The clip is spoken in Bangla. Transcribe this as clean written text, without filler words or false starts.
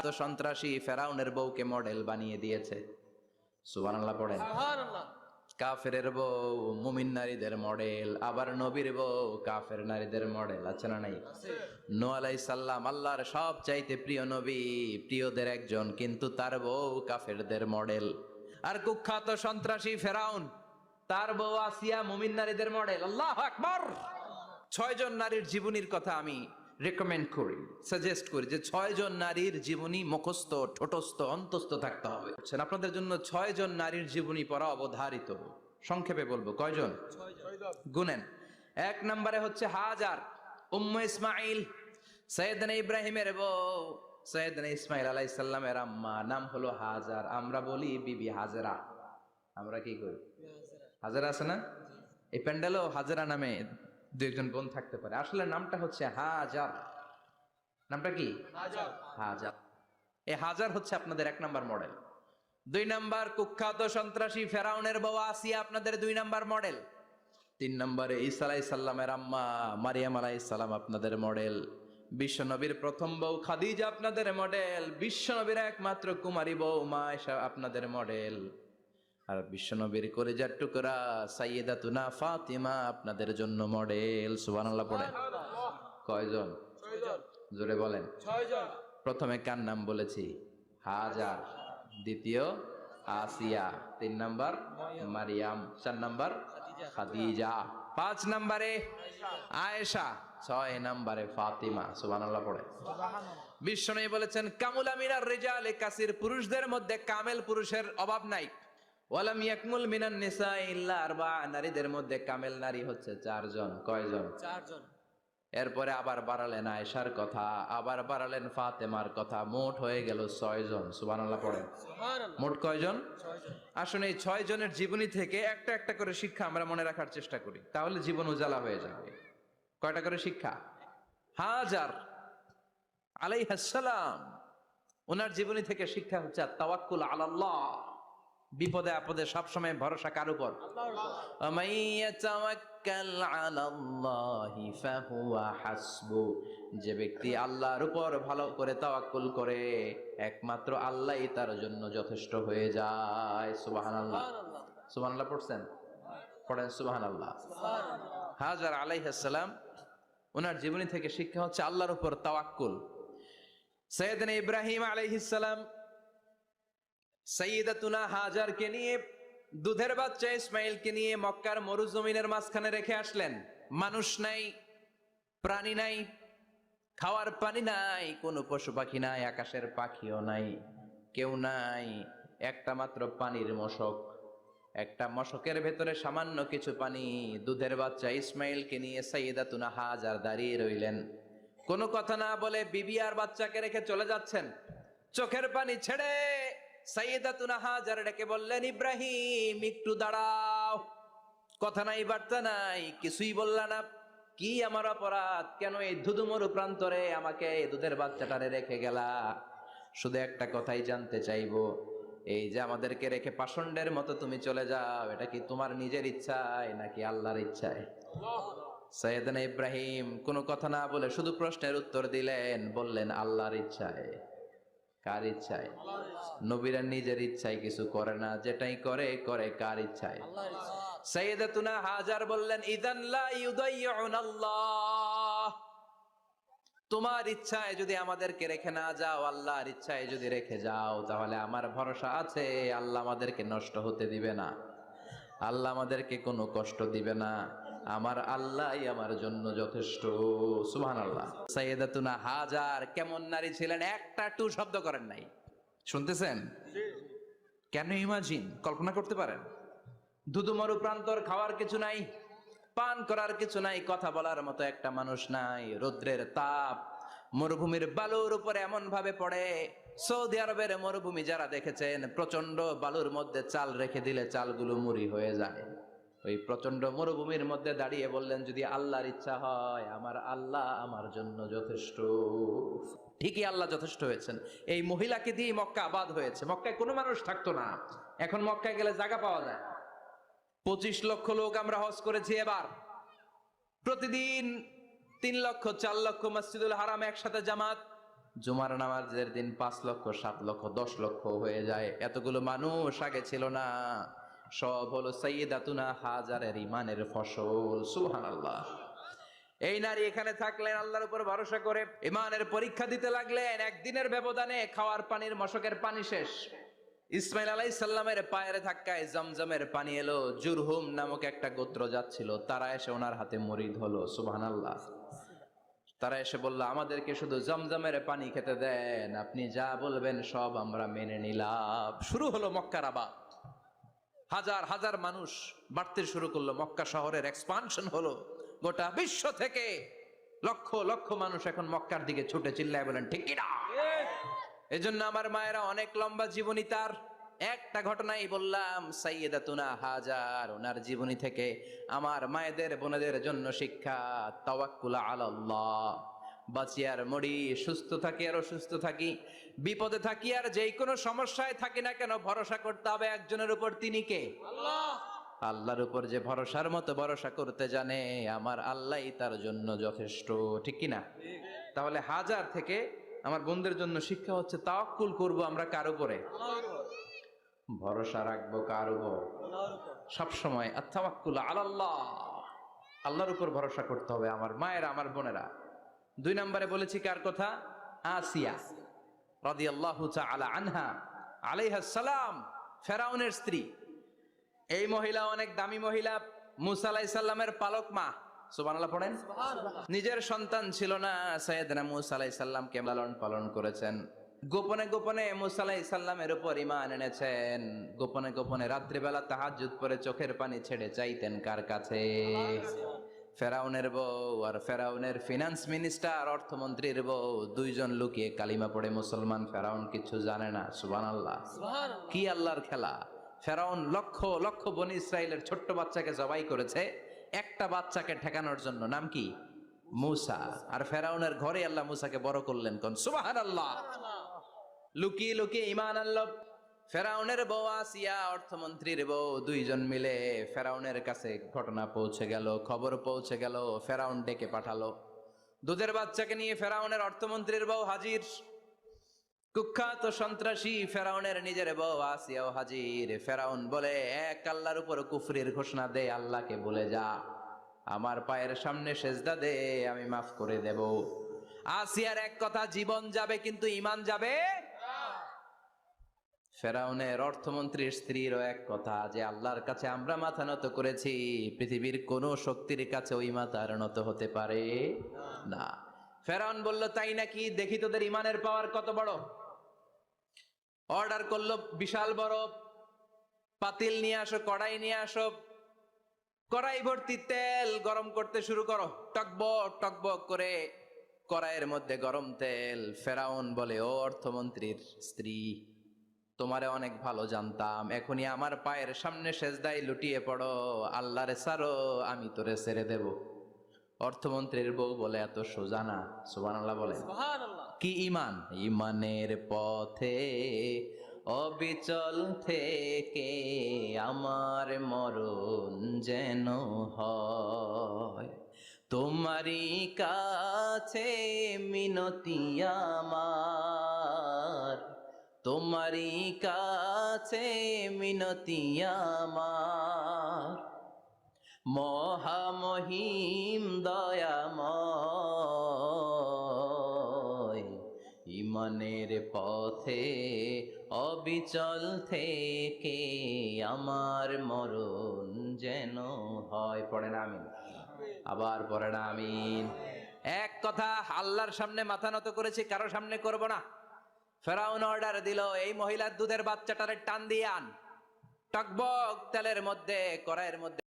কুখ্যাত সন্ত্রাসী ফেরাউনের বউকে মডেল বানিয়ে দিয়েছে। সুবহানাল্লাহ পড়েন। সুবহানাল্লাহ। কাফেরের বউ মুমিন নারীদের মডেল, আবার নবীর বউ কাফের নারীদের মডেল, আছে না নাই? নূহ আলাইহিস সালাম আল্লাহর সব চাইতে প্রিয় নবী, প্রিয়দের একজন, কিন্তু তার বউ কাফেরদের মডেল। আর কুখ্যাত সন্ত্রাসী ফেরাউন, তার বউ আসিয়া মুমিন নারীদের মডেল। আল্লাহু আকবার। 6 জন নারীর জীবনীর কথা আমি রেকমেন্ড করি, সাজেস্ট করি যে 6 জন নারীর জীবনী মুখস্থ, ঠোঁটস্থ, অন্তস্থ থাকতে হবে। আপনাদের জন্য 6 জন নারীর জীবনী পড়া অবধারিত। সংক্ষেপে বলবো কয়জন? 6 জন। গুনেন। 1 নম্বরে হচ্ছে হাজার, উম্মে ইসমাইল, সৈয়দনা ইব্রাহিমের বউ, সৈয়দনা ইসমাইল আলাইহিস সালামের আম্মা, নাম হলো হাজার। আমরা বলি বিবি হাজেরা। আমরা কি করি? হাজেরা আছে না? এই প্যান্ডেলও হাজেরা নামে 2 বোন থাকতে পারে, আসলে নামটা হচ্ছে হাজার। নামটা কি? হাজার। হাজার। এই হাজার হচ্ছে আপনাদের 1 নাম্বার মডেল। 2 নাম্বার কুখ্যাত সন্ত্রাসী ফেরাউনের বউ আসিয়া আপনাদের 2 নাম্বার মডেল। 3 নম্বরে ঈসা আলাইহিস সালামের আম্মা মারিয়াম আলাইহিস সালাম আপনাদের মডেল। বিশ্বনবীর প্রথম বউ খাদিজা আপনাদের মডেল। বিশ্বনবীর একমাত্র কুমারী বউ মা আয়েশা আপনাদের মডেল। আর বিশ্বনবীর কলিজার টুকরা সাইয়্যিদাতুনা ফাতিমা আপনাদের জন্য মডেল। সুবহানাল্লাহ পড়েন। কয়জন? 6 জন। জোরে বলেন। 6 জন। প্রথমে কার নাম বলেছি? হাজার। দ্বিতীয় আসিয়া। 3 নাম্বার মারিয়াম। 4 নাম্বার খাদিজা। 5 নাম্বারে আয়েশা। 6 নাম্বারে ফাতিমা। সুবহানাল্লাহ পড়েন। বিশ্বনবী বলেছেন কামুলা মিনার রিজালে কাসির, পুরুষদের মধ্যে কামেল পুরুষের অভাব নাই। ওয়ালাম ইয়াকমুল মিনান নিসা ইল্লা আরবা, নারীদের মধ্যে কামেল নারী হচ্ছে 4 জন। কয়জন? 4 জন। এরপরে আবার বাড়ালেন আয়েশার কথা, আবার বাড়ালেন ফাতেমার কথা, মোট হয়ে গেল 6 জন। সুবহানাল্লাহ পড়েন। সুবহানাল্লাহ। মোট কয়জন? 6 জন। আসুন এই 6 জনের জীবনী থেকে একটা একটা করে শিক্ষা আমরা মনে রাখার চেষ্টা করি, তাহলে জীবন উজালা হয়ে যাবে। কয়টা করে শিক্ষা? হাজার আলাইহিস সালাম, ওনার জীবনী থেকে শিক্ষা হচ্ছে তাওয়াক্কুল আলাল্লাহ, বিপদে আপদে সবসময় ভরসা কার উপর? আল্লাহর উপর। আমাইয়াতাওয়াক্কাল আলাল্লাহি ফাহুয়া হাসবু, যে ব্যক্তি আল্লাহর উপর ভালো করে তাওয়াক্কুল করে একমাত্র আল্লাহই তার জন্য যথেষ্ট হয়ে যায়। সুবহানাল্লাহ। সুবহানাল্লাহ। সুবহানাল্লাহ পড়ছেন? পড়েন সুবহানাল্লাহ। সুবহানাল্লাহ। হাজার আলাইহিস সালাম, ওনার জীবনী থেকে শিক্ষা হচ্ছে আল্লাহর উপর তাওয়াক্কুল। সাইয়েদনা ইব্রাহিম আলাইহিস সালাম সাইয়্যিদাতুনা হাজারকে নিয়ে, দুধের বাচ্চা ইসমাইলকে নিয়ে মক্কার মরুজমিনের মাঝখানে রেখে আসলেন। মানুষ নাই, প্রাণী নাই, খাওয়ার পানি নাই, কোনো পশু পাখি নাই, আকাশের পাখিও নাই, কেউ নাই, একটা মাত্র পানির মশক। একটা মশকের ভেতরে সামান্য কিছু পানি। দুধের বাচ্চা ইসমাইলকে নিয়ে সাইয়্যিদাতুনা হাজার দাঁড়িয়ে রইলেন। কোনো কথা না বলে বিবি আর বাচ্চাকে রেখে চলে যাচ্ছেন। চোখের পানি ছেড়ে সাইয়্যিদাতুনা হাজার ডেকে বললেন, ইব্রাহিম একটু দাঁড়াও। কথা নাই, বার্তা নাই, কিছুই বললা না। কি আমার অপরাধ? কেন এই ধুধুমরু প্রান্তরে আমাকে দুধের বাচ্চাটারে রেখে গেলা? শুধু একটা কথাই জানতে চাইবো, এই যে আমাদেরকে রেখে পাষণ্ডের মতো তুমি চলে যাও, এটা কি তোমার নিজের ইচ্ছায় নাকি আল্লাহর ইচ্ছায়? সাইয়েদনা ইব্রাহিম কোনো কথা না বলে শুধু প্রশ্নের উত্তর দিলেন, বললেন আল্লাহর ইচ্ছায়। কার ইচ্ছায়? নবীরা নিজের ইচ্ছায় কিছু করে না, যেটাই করে করে কার ইচ্ছায়? আল্লাহর ইচ্ছা। সাইয়্যিদাতুনা হাজার বললেন, ইযান লা ইউদাইয়ুনাল্লাহ, তোমার ইচ্ছায় যদি আমাদেরকে রেখে না যাও, আল্লাহর ইচ্ছায় যদি রেখে যাও, তাহলে আমার ভরসা আছে আল্লাহ আমাদেরকে নষ্ট হতে দিবে না, আল্লাহ আমাদেরকে কোনো কষ্ট দিবে না, আমার আল্লাহই আমার জন্য যথেষ্ট। সুবহানাল্লাহ। সাইয়্যিদাতুনা হাজার কেমন নারী ছিলেন, একটা টু শব্দ করেন নাই। শুনতেছেন? কেন ইমাজিন, কল্পনা করতে পারেন? ধুধুমরু প্রান্তর, খাওয়ার কিছু নাই, পান করার কিছু নাই, কথা বলার মতো একটা মানুষ নাই, রৌদ্রের তাপ মরুভূমির বালুর উপরে এমন ভাবে পড়ে। সৌদি আরবের মরুভূমি যারা দেখেছেন, প্রচন্ড বালুর মধ্যে চাল রেখে দিলে চালগুলো মুড়ি হয়ে যায়। ওই প্রচন্ড মরুভূমির মধ্যে দাঁড়িয়ে বললেন, যদি আল্লাহর ইচ্ছা হয় আমার আল্লাহ আমার জন্য যথেষ্ট। ঠিকই আল্লাহ যথেষ্ট হয়েছেন। এই মহিলাকে দিয়ে মক্কা আবাদ হয়েছে। মক্কায় কোনো মানুষ থাকতো না, এখন মক্কায় গেলে জায়গা পাওয়া যায়। 25 লক্ষ লোক আমরা হজ করেছি এবার। প্রতিদিন 3 লক্ষ 4 লক্ষ মসজিদুল হারাম একসাথে জামাত। জুমার নামাজের দিন 5 লক্ষ 7 লক্ষ 10 লক্ষ হয়ে যায়। এতগুলো মানুষ আগে ছিল না। সব হলো সাইয়্যিদাতুনা হাজারের ইমানের ফসল। সুবহানাল্লাহ। এই নারী এখানে থাকলেন আল্লাহর উপর ভরসা করে, ইমানের পরীক্ষা দিতে লাগলেন। একদিনের ব্যবধানে খাওয়ার পানির মশকের পানি শেষ। ইসমাইল আলাইহিস সালামের পায়ের ধাক্কায় জমজমের পানি এলো। জুরহুম নামক একটা গোত্র যাচ্ছিল, তারা এসে ওনার হাতে মুরিদ হলো। সুবহানাল্লাহ। তারা এসে বলল, আমাদেরকে শুধু জমজমের পানি খেতে দেন, আপনি যা বলবেন সব আমরা মেনে নিলাম। শুরু হলো মক্কার আবাদ। হাজার হাজার মানুষ বাড়তে শুরু করলো, মক্কা শহরের এক্সপানশন হলো। গোটা বিশ্ব থেকে লক্ষ লক্ষ মানুষ এখন মক্কার দিকে ছুটে চিল্লায় বলেন ঠিক কি না? এজন্য আমার মায়েরা অনেক লম্বা জীবনী, তার একটা ঘটনাই বললাম। সাইয়্যিদাতুনা হাজার, ওনার জীবনী থেকে আমার মায়েদের বোনেদের জন্য শিক্ষা। তাওয়াক্কুল আলাল্লাহ। বাঁচি আর মরি, সুস্থ থাকি আর অসুস্থ থাকি, বিপদে থাকি আর যেই কোনো সমস্যায় থাকি না কেন, ভরসা করতে হবে একজনের উপর। তিনি কে? আল্লাহ। আল্লাহর উপর যে ভরসার মতো ভরসা করতে জানে, আমার আল্লাহই তার জন্য যথেষ্ট। ঠিক কি না? তাহলে হাজার থেকে আমার বন্ধুদের জন্য শিক্ষা হচ্ছে, তাওয়াক্কুল করব আমরা কার উপরে? ভরসা রাখবো কার উপর? সব সময় আত-তাওয়াক্কুল আলাল্লাহ, আল্লাহর উপর ভরসা করতে হবে আমার মায়েরা, আমার বোনেরা। 2 নম্বরে বলেছি কার কথা? আসিয়া রাদিয়াল্লাহু তাআলা আনহা আলাইহাস সালাম, ফেরাউনের স্ত্রী। এই মহিলা অনেক দামি মহিলা, মুসা আলাইহিস সালামের পালক মা। সুবহানাল্লাহ পড়েন। নিজের সন্তান ছিল না, সাইয়েদনা মুসা আলাইহিস সালামকে লালন পালন করেছেন। গোপনে গোপনে মুসা আলাইহিস সালামের উপর ঈমান এনেছেন। গোপনে গোপনে রাত্রিবেলা তাহাজ্জুদ পড়ে চোখের পানি ছেড়ে চাইতেন কার কাছে? ফেরাউনের বউ আর ফেরাউনের ফিনান্স মিনিস্টার, অর্থমন্ত্রীর বউ, 2 জন লুকিয়ে কালিমা পড়ে মুসলমান। ফেরাউন কিছু জানে না। সুবহানাল্লাহ। কি আল্লাহর খেলা! ফেরাউন লক্ষ লক্ষ বনি ইসরাইলের ছোট্ট বাচ্চাকে জবাই করেছে একটা বাচ্চাকে ঠেকানোর জন্য। নাম কি? মুসা। আর ফেরাউনের ঘরে আল্লাহ মুসাকে বড় করলেন। কোন? সুবহানাল্লাহ। লুকিয়ে লুকিয়ে ঈমান আনলো। ফেরাউনের বউ আসিয়া, অর্থমন্ত্রীর বউ, 2 জন মিলে ফেরাউনের কাছে ঘটনা পৌঁছে গেল, খবর পৌঁছে গেল। ফেরাউন ডেকে পাঠালো। দুধের বাচ্চাকে নিয়ে ফেরাউনের অর্থমন্ত্রীর বউ হাজির। কুখ্যাত সন্ত্রাসী ফেরাউনের নিজের বউ আসিয়াও হাজির। ফেরাউন বলে, এক আল্লাহর উপর কুফরির ঘোষণা দে, আল্লাহকে বলে যা, আমার পায়ের সামনে সেজদা দে, আমি মাফ করে দেব। আসিয়ার এক কথা, জীবন যাবে কিন্তু ঈমান যাবে। ফেরাউনের অর্থমন্ত্রীর স্ত্রীরও এক কথা, যে আল্লাহর কাছে আমরা মাথা নত করেছি, পৃথিবীর কোন শক্তির কাছে ওই মাথার নত হতে পারে না। ফেরাউন বলল, তাই নাকি? দেখি তোদের ঈমানের পাওয়ার কত বড়। অর্ডার করলো, বিশাল বড় পাতিল নিয়ে আসো, কড়াই নিয়ে আসো, কড়াই ভর্তি তেল গরম করতে শুরু করো। টকবক টকবক করে কড়াইয়ের মধ্যে গরম তেল। ফেরাউন বলে, ও অর্থমন্ত্রীর স্ত্রী, তোমারে অনেক ভালো জানতাম, এখনই আমার পায়ের সামনে সেজদায় লুটিয়ে পড়ো, আল্লাহরে ছাড়ো, আমি তোরে ছেড়ে দেব। অর্থমন্ত্রীর বউ বলে, এত সোজা না। সুবহানাল্লাহ বলে। কি ঈমান? ঈমানের পথে অবিচল থেকে আমার মরণ যেন হয়, তোমারই কাছে মিনতি আমার, তোমারই কাছে মিনতি আমার, মহামহিম দয়াময়, ঈমানের পথে অবিচল থেকে আমার মরণ যেন হয়। পড়েন আমিন। আবার পড়েন আমিন। এক কথা, আল্লাহর সামনে মাথা নত করেছি, কারো সামনে করব না। ফেরাউন অর্ডার দিল, এই মহিলার দুধের বাচ্চাটারে টান দিয়ে আন। টকবক তেলের মধ্যে, কড়াইয়ের মধ্যে